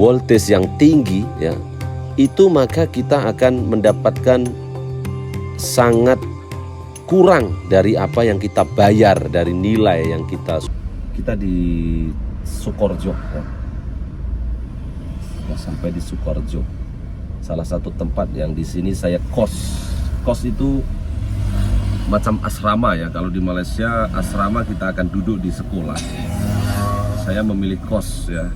voltage yang tinggi ya, itu maka kita akan mendapatkan sangat kurang dari apa yang kita bayar, dari nilai yang kita di Sukorejo ya. Sudah sampai di Sukorejo, salah satu tempat yang di sini saya kos itu macam asrama ya. Kalau di Malaysia asrama kita akan duduk di sekolah, saya memilih kos ya.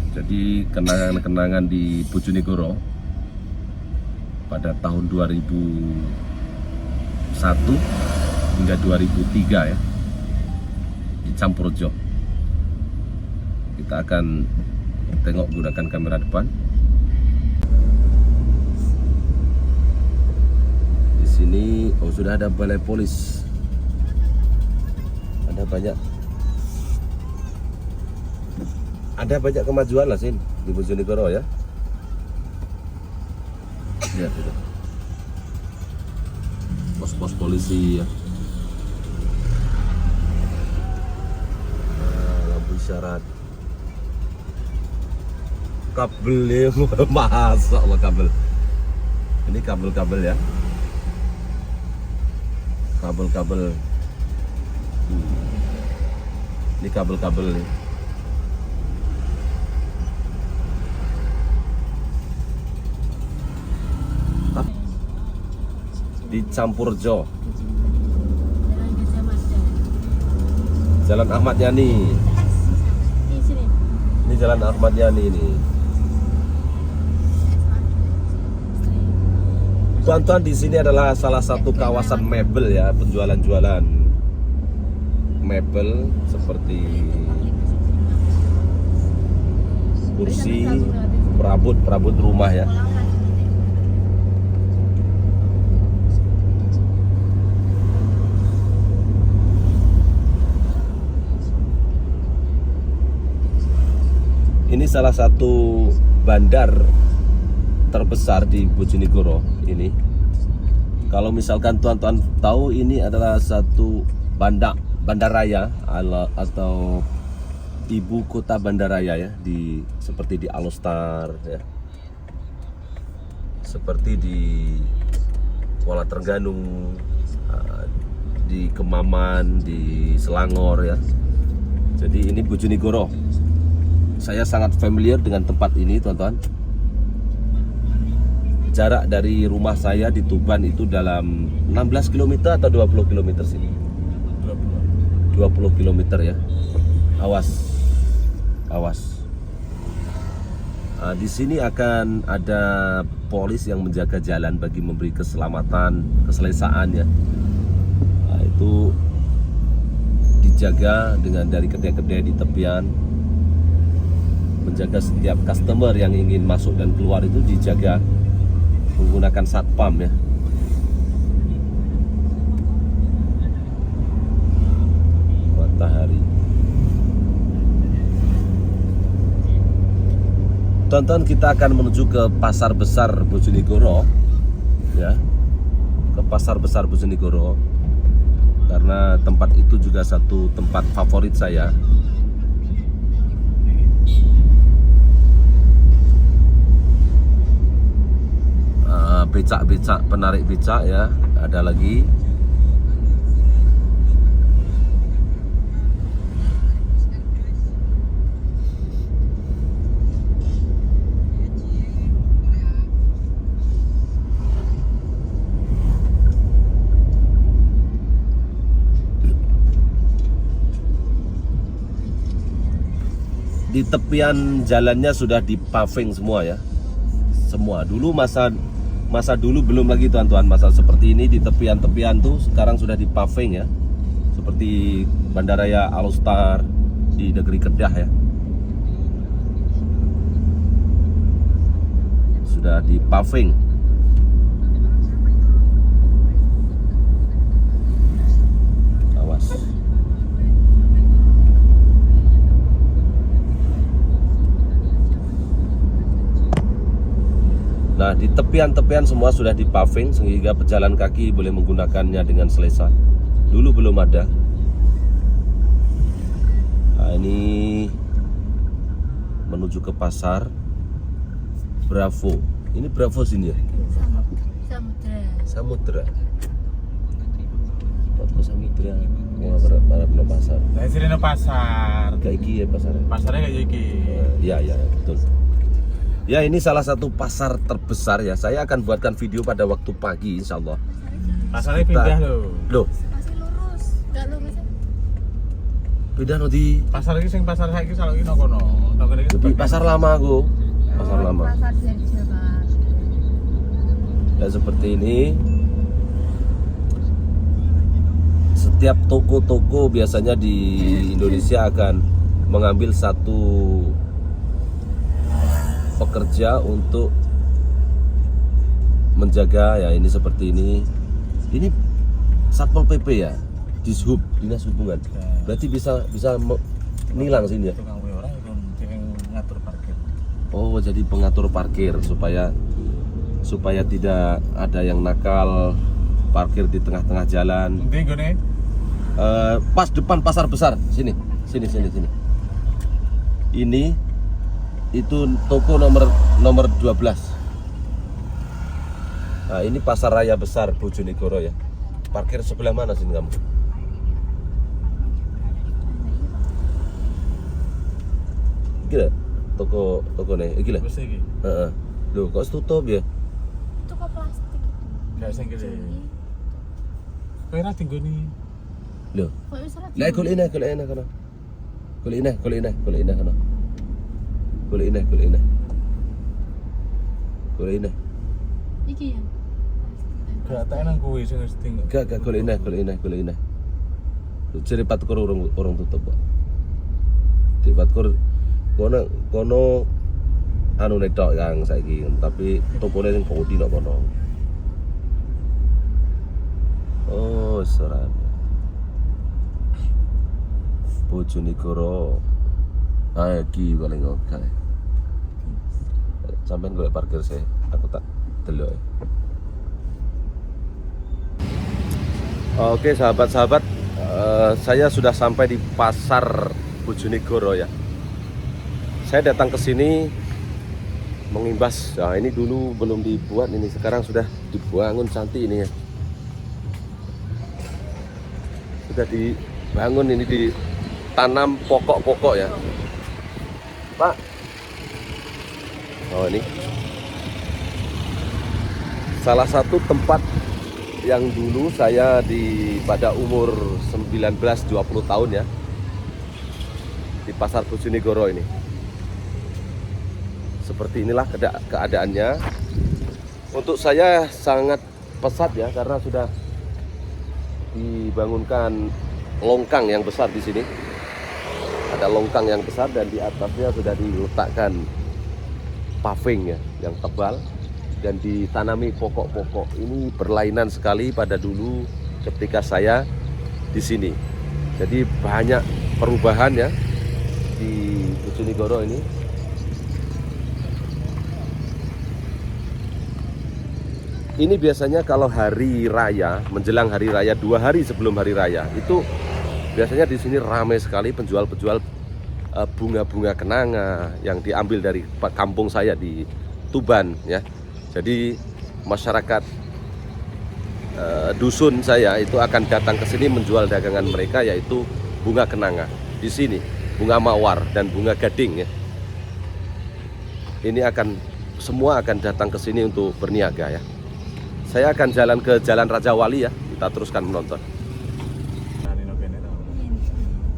Jadi kenangan-kenangan di Bojonegoro pada tahun 2001 hingga 2003 ya, di Campurjo. Kita akan tengok gunakan kamera depan. Di sini sudah ada balai polis. Ada banyak kemajuan lah sih di Bojonegoro ya. Lihat itu. Pos-pos polisi ya. Lampu isyarat. Kabelnya masya Allah, kabel. Ini kabel-kabel ya. Kabel-kabel. Ini kabel-kabel nih. Di Campurjo, Jalan Ahmad Yani. Ini Jalan Ahmad Yani ini. Tuan-tuan, di sini adalah salah satu kawasan mebel ya, penjualan-jualan mebel seperti kursi, perabot rumah ya. Ini salah satu bandar terbesar di Bojonegoro ini. Kalau misalkan tuan-tuan tahu, ini adalah satu bandaraya atau ibu kota bandaraya ya, seperti di Alostar ya, seperti di Kuala Trengganu, di Kemaman, di Selangor ya. Jadi ini Bojonegoro. Saya sangat familiar dengan tempat ini, teman-teman. Jarak dari rumah saya di Tuban itu dalam 16 km atau 20 km sini? 20 km ya. Awas. Di sini akan ada polis yang menjaga jalan bagi memberi keselamatan, keselesaan ya. Itu dijaga dengan dari kedai-kedai di tepian. Menjaga setiap customer yang ingin masuk dan keluar itu dijaga menggunakan satpam ya. Matahari. Tonton, kita akan menuju ke Pasar Besar Bojonegoro ya. Ke Pasar Besar Bojonegoro karena tempat itu juga satu tempat favorit saya. Becak-becak, penarik becak ya, ada lagi. Di tepian jalannya sudah dipaving semua ya. Semua. Dulu masa dulu belum lagi, tuan-tuan. Masa seperti ini di tepian-tepian tuh sekarang sudah dipaving ya. Seperti Bandaraya Alostar di negeri Kedah ya. Sudah dipaving. Awas. Nah, di tepian-tepian semua sudah dipaving sehingga pejalan kaki boleh menggunakannya dengan selesa. Dulu belum ada. Nah, ini menuju ke pasar. Bravo. Ini Bravo sini ya? Samudra. Samudra. Toko Samudra. Wah, para pasar. Lah sini no pasar. Kayak iki ya pasarnya. Pasarnya kayak iki. Iya, betul. Ya, ini salah satu pasar terbesar ya. Saya akan buatkan video pada waktu pagi insya Allah. Pasarnya pindah Loh, Masih lurus. Enggak lurus. pindah nanti Pasar iki sing pasar saiki selalu iki kono. di pasar lama aku. Pasar lama. Pasar Jerjo, Pak. Ya seperti ini. Setiap toko-toko biasanya di Indonesia akan mengambil satu pekerja untuk menjaga ya, ini seperti ini. Ini Satpol PP ya, Dishub, Dinas Hubungan. Berarti bisa nilang sini ya. Tukang kuwi ora itu sing ngatur parkir. Oh, jadi pengatur parkir supaya tidak ada yang nakal parkir di tengah-tengah jalan. Endi gone? Pas depan pasar besar, sini. Ini itu toko nomor 12. Nah, ini pasar raya besar Bojonegoro ya. Parkir sebelah mana sini kamu? Gila, toko nih, gila. Wis iki. Heeh. Loh, kok tutup ya? Itu kok plastik. Gak sing kene. Kowe ora tinggoni. Loh. Kok wis ora. Lah golek kono. Golek kono. Iki ya. Gak tak nang kuwi sing wis tinggal. Gak golek ineh. Jere patkur orang tutup, Pak. Di patkur kono anu netok yang saiki, tapi tokone sing Kodi nok kono. Oh, seran. Bojonegoro. Ah, iki paling oke. Sampeyan golek parkir sih, aku tak delok. Oke sahabat-sahabat, saya sudah sampai di pasar Bojonegoro ya. Saya datang ke sini mengimbas. Nah, ini dulu belum dibuat, ini sekarang sudah dibangun cantik ini ya. Sudah dibangun, ini ditanam pokok-pokok ya. Pak. Oh, ini salah satu tempat yang dulu saya pada umur 19-20 tahun ya, di pasar Bojonegoro ini. Seperti inilah keadaannya. Untuk saya sangat pesat ya, karena sudah dibangunkan longkang yang besar di sini. Ada longkang yang besar dan di atasnya sudah diletakkan paving ya, yang tebal. Dan ditanami pokok-pokok. Ini berlainan sekali pada dulu ketika saya di sini. Jadi banyak perubahan ya di Bojonegoro ini. Ini biasanya kalau hari raya, menjelang hari raya, 2 hari sebelum hari raya, itu biasanya di sini ramai sekali penjual-penjual bunga-bunga kenanga yang diambil dari kampung saya di Tuban ya. Jadi masyarakat dusun saya itu akan datang ke sini menjual dagangan mereka, yaitu bunga kenanga. Di sini bunga mawar dan bunga gading ya. Ini semua akan datang ke sini untuk berniaga ya. Saya akan jalan ke Jalan Raja Wali ya. Kita teruskan menonton.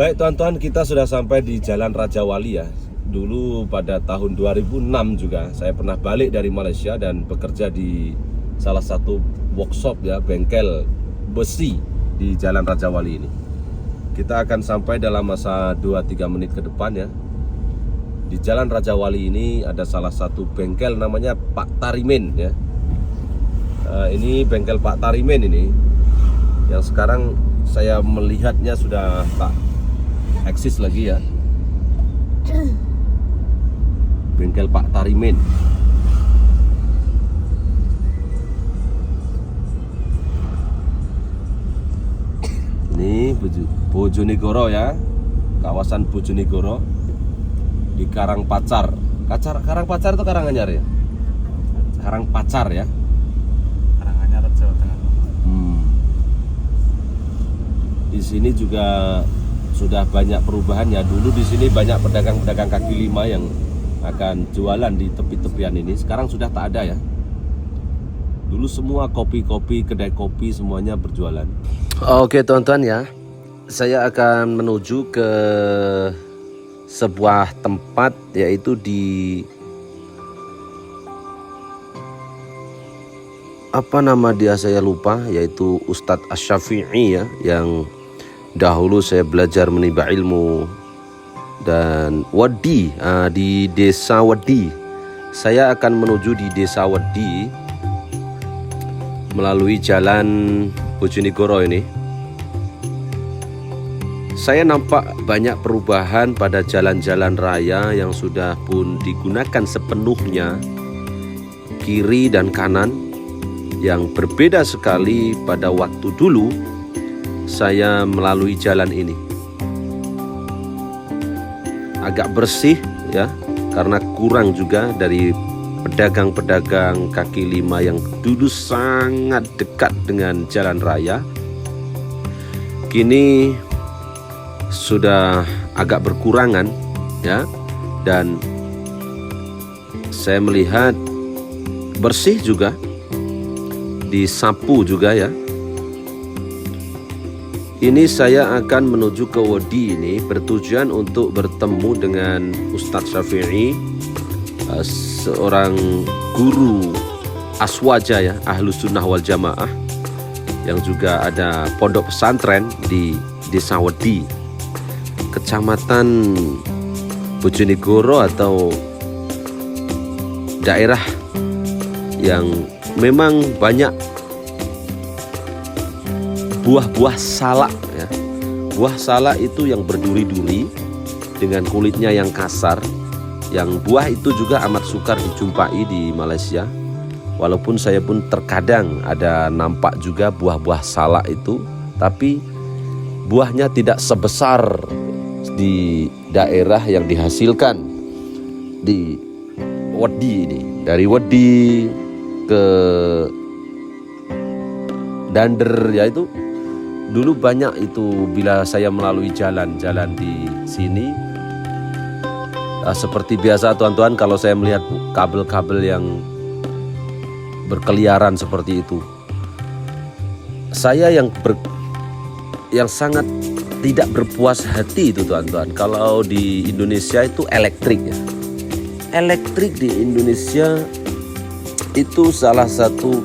Baik teman-teman, kita sudah sampai di Jalan Raja Wali ya. Dulu pada tahun 2006 juga saya pernah balik dari Malaysia dan bekerja di salah satu workshop ya, bengkel besi di Jalan Raja Wali ini. Kita akan sampai dalam masa 2-3 menit ke depan ya. Di Jalan Raja Wali ini ada salah satu bengkel namanya Pak Tarimin ya. Ini bengkel Pak Tarimin ini yang sekarang saya melihatnya sudah tak eksis lagi ya. Bengkel Pak Tarimin. Ini Bojonegoro ya, kawasan Bojonegoro di Karangpacar. Karangpacar itu Karanganyar ya? Sekarang Pacar ya. Karanganyar, Jawa Tengah. Di sini juga sudah banyak perubahan ya. Dulu di sini banyak pedagang-pedagang kaki lima yang akan jualan di tepi-tepian ini. Sekarang sudah tak ada ya. Dulu semua kopi-kopi, kedai kopi semuanya berjualan. Oke teman-teman ya, saya akan menuju ke sebuah tempat, yaitu di apa nama dia saya lupa, yaitu Ustadz Asy-Syafi'i ya, yang dahulu saya belajar menimba ilmu dan Wadi di desa Wadi. Saya akan menuju di desa Wadi melalui jalan Bojonegoro ini. Saya nampak banyak perubahan pada jalan-jalan raya yang sudah pun digunakan sepenuhnya, kiri dan kanan, yang berbeda sekali pada waktu dulu saya melalui jalan ini. Agak bersih ya, karena kurang juga dari pedagang-pedagang kaki lima yang dulu sangat dekat dengan jalan raya. Kini sudah agak berkurangan ya, dan saya melihat bersih juga, disapu juga ya. Ini saya akan menuju ke Wadi ini bertujuan untuk bertemu dengan Ustadz Syafi'i, seorang guru aswaja ya, Ahlus Sunnah wal Jamaah, yang juga ada pondok pesantren di desa Wadi, Kecamatan Bojonegoro, atau daerah yang memang banyak buah-buah salak ya. Buah salak itu yang berduri-duri dengan kulitnya yang kasar. Yang buah itu juga amat sukar dijumpai di Malaysia. Walaupun saya pun terkadang ada nampak juga buah-buah salak itu, tapi buahnya tidak sebesar di daerah yang dihasilkan di Wadi ini. Dari Wadi ke Dander ya, itu dulu banyak itu bila saya melalui jalan-jalan di sini. Seperti biasa teman-teman, kalau saya melihat kabel-kabel yang berkeliaran seperti itu, saya yang sangat tidak berpuas hati itu teman-teman. Kalau di Indonesia itu elektrik ya. Elektrik di Indonesia itu salah satu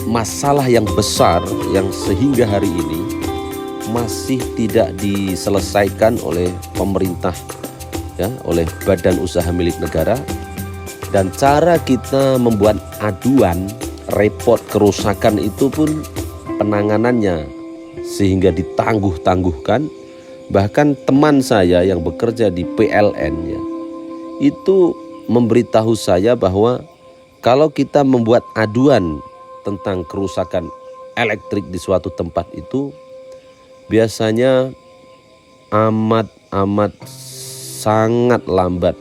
masalah yang besar yang sehingga hari ini masih tidak diselesaikan oleh pemerintah ya, oleh badan usaha milik negara. Dan cara kita membuat aduan repot kerusakan itu pun penanganannya sehingga ditangguh-tangguhkan. Bahkan teman saya yang bekerja di PLN ya, itu memberitahu saya bahwa kalau kita membuat aduan tentang kerusakan elektrik di suatu tempat itu, biasanya amat sangat lambat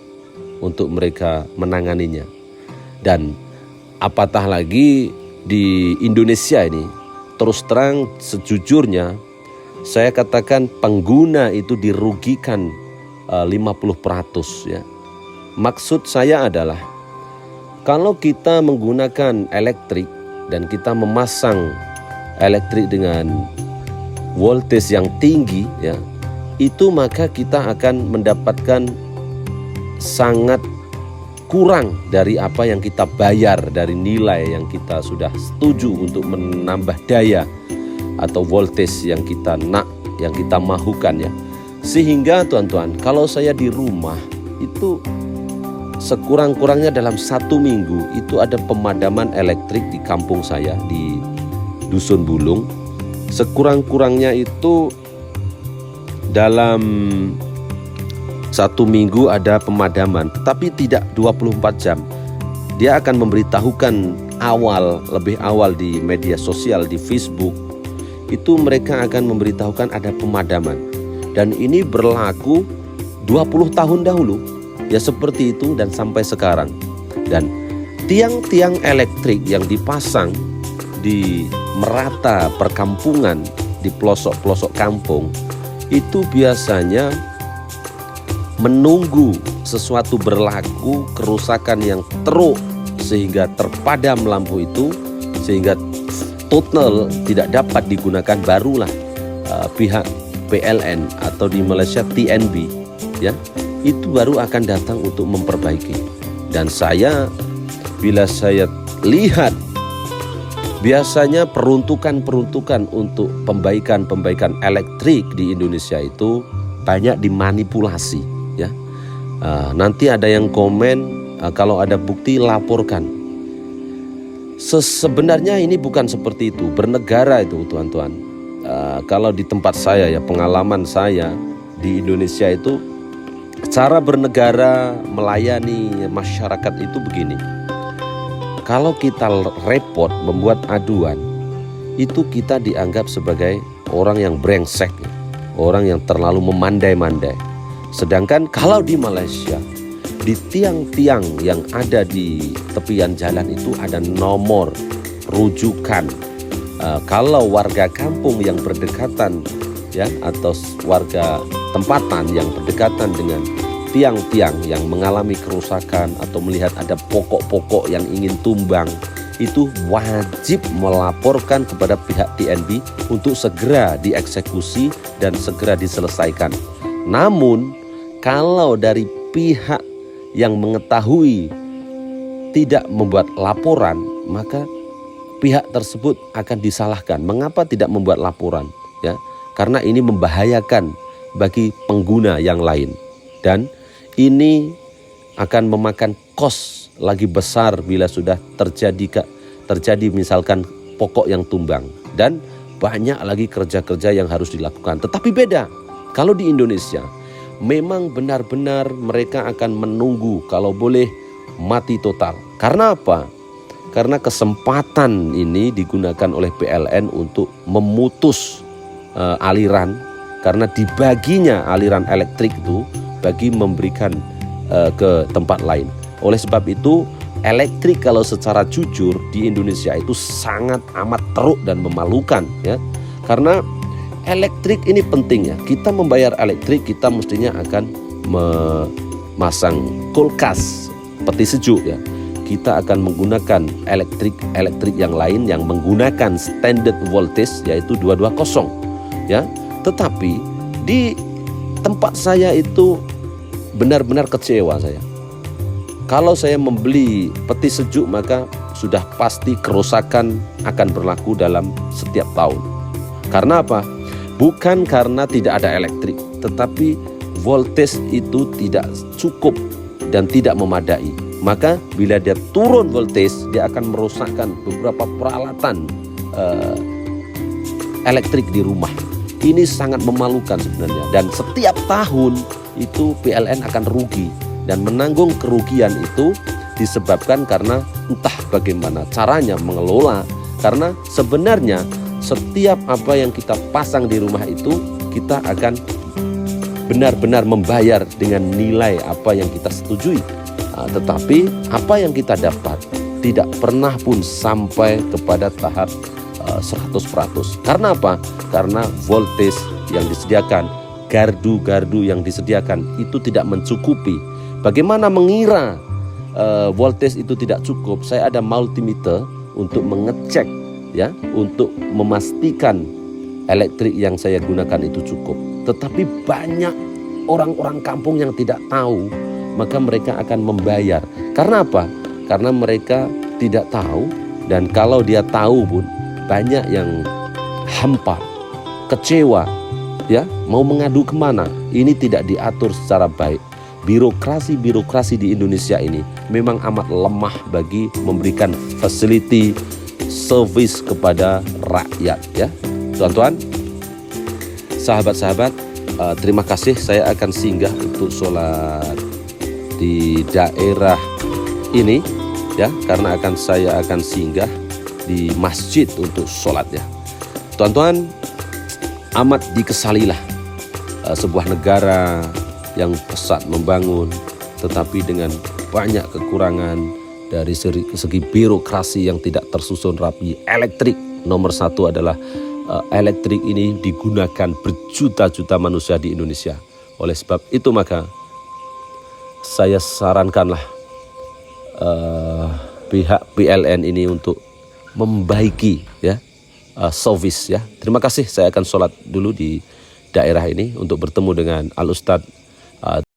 untuk mereka menanganinya. Dan apatah lagi di Indonesia ini, terus terang sejujurnya saya katakan pengguna itu dirugikan 50% ya. Maksud saya adalah kalau kita menggunakan elektrik dan kita memasang elektrik dengan voltage yang tinggi ya, itu maka kita akan mendapatkan sangat kurang dari apa yang kita bayar, dari nilai yang kita sudah setuju untuk menambah daya atau voltage yang kita mahukan ya. Sehingga teman-teman, kalau saya di rumah itu sekurang-kurangnya dalam 1 minggu itu ada pemadaman elektrik di kampung saya di Dusun Bulung. Sekurang-kurangnya itu dalam 1 minggu ada pemadaman, tetapi tidak 24 jam. Dia akan memberitahukan lebih awal di media sosial, di Facebook. Itu mereka akan memberitahukan ada pemadaman. Dan ini berlaku 20 tahun dahulu. Ya seperti itu dan sampai sekarang. Dan tiang-tiang elektrik yang dipasang di merata perkampungan, di pelosok-pelosok kampung, itu biasanya menunggu sesuatu berlaku, kerusakan yang teruk sehingga terpadam lampu itu, sehingga total tidak dapat digunakan, barulah pihak PLN atau di Malaysia TNB, ya, itu baru akan datang untuk memperbaiki. Dan bila saya lihat, biasanya peruntukan untuk pembaikan elektrik di Indonesia itu banyak dimanipulasi, ya. Nanti ada yang komen, kalau ada bukti laporkan. Sebenarnya ini bukan seperti itu. Bernegara itu, tuan-tuan, kalau di tempat saya, ya, pengalaman saya di Indonesia itu, cara bernegara melayani masyarakat itu begini. Kalau kita repot membuat aduan, itu kita dianggap sebagai orang yang brengsek, orang yang terlalu memandai-mandai. Sedangkan kalau di Malaysia, di tiang-tiang yang ada di tepian jalan itu ada nomor rujukan. Kalau warga kampung yang berdekatan, ya, atau warga tempatan yang berdekatan dengan tiang-tiang yang mengalami kerusakan atau melihat ada pokok-pokok yang ingin tumbang, itu wajib melaporkan kepada pihak TNB untuk segera dieksekusi dan segera diselesaikan. Namun kalau dari pihak yang mengetahui tidak membuat laporan, maka pihak tersebut akan disalahkan. Mengapa tidak membuat laporan? Ya, karena ini membahayakan bagi pengguna yang lain. Dan ini akan memakan kos lagi besar bila sudah terjadi misalkan pokok yang tumbang. Dan banyak lagi kerja-kerja yang harus dilakukan. Tetapi beda, kalau di Indonesia memang benar-benar mereka akan menunggu, kalau boleh mati total. Karena apa? Karena kesempatan ini digunakan oleh PLN untuk memutus aliran, karena dibaginya aliran elektrik itu bagi memberikan ke tempat lain. Oleh sebab itu, elektrik kalau secara jujur di Indonesia itu sangat amat teruk dan memalukan, ya. Karena elektrik ini penting, ya. Kita membayar elektrik, kita mestinya akan memasang kulkas, peti sejuk, ya. Kita akan menggunakan elektrik yang lain yang menggunakan standard voltage, yaitu 220, ya. Tetapi di tempat saya itu benar-benar kecewa saya. Kalau saya membeli peti sejuk, maka sudah pasti kerusakan akan berlaku dalam setiap tahun. Karena apa? Bukan karena tidak ada elektrik, tetapi voltage itu tidak cukup dan tidak memadai. Maka bila dia turun voltage, dia akan merusakkan beberapa peralatan elektrik di rumah. Ini sangat memalukan sebenarnya. Dan setiap tahun itu PLN akan rugi. Dan menanggung kerugian itu disebabkan karena entah bagaimana caranya mengelola. Karena sebenarnya setiap apa yang kita pasang di rumah itu, kita akan benar-benar membayar dengan nilai apa yang kita setujui. Tetapi apa yang kita dapat tidak pernah pun sampai kepada tahap 100%. Karena apa? Karena voltage yang disediakan, gardu-gardu yang disediakan itu tidak mencukupi. Bagaimana mengira voltage itu tidak cukup? Saya ada multimeter untuk mengecek, ya, untuk memastikan elektrik yang saya gunakan itu cukup. Tetapi banyak orang-orang kampung yang tidak tahu, maka mereka akan membayar. Karena apa? Karena mereka tidak tahu, dan kalau dia tahu pun banyak yang hampa, kecewa, ya, mau mengadu kemana? Ini tidak diatur secara baik. Birokrasi di Indonesia ini memang amat lemah bagi memberikan facility service kepada rakyat, ya. Tuan-tuan, sahabat-sahabat, terima kasih. Saya akan singgah untuk sholat di daerah ini, ya, karena saya akan singgah di masjid untuk sholat, ya. Tuan-tuan, amat dikesalilah sebuah negara yang pesat membangun tetapi dengan banyak kekurangan, dari segi birokrasi yang tidak tersusun rapi. Elektrik nomor satu adalah elektrik ini digunakan berjuta-juta manusia di Indonesia. Oleh sebab itu maka saya sarankanlah pihak PLN ini untuk membaiki ya service ya. Terima kasih, saya akan sholat dulu di daerah ini untuk bertemu dengan Al Ustadz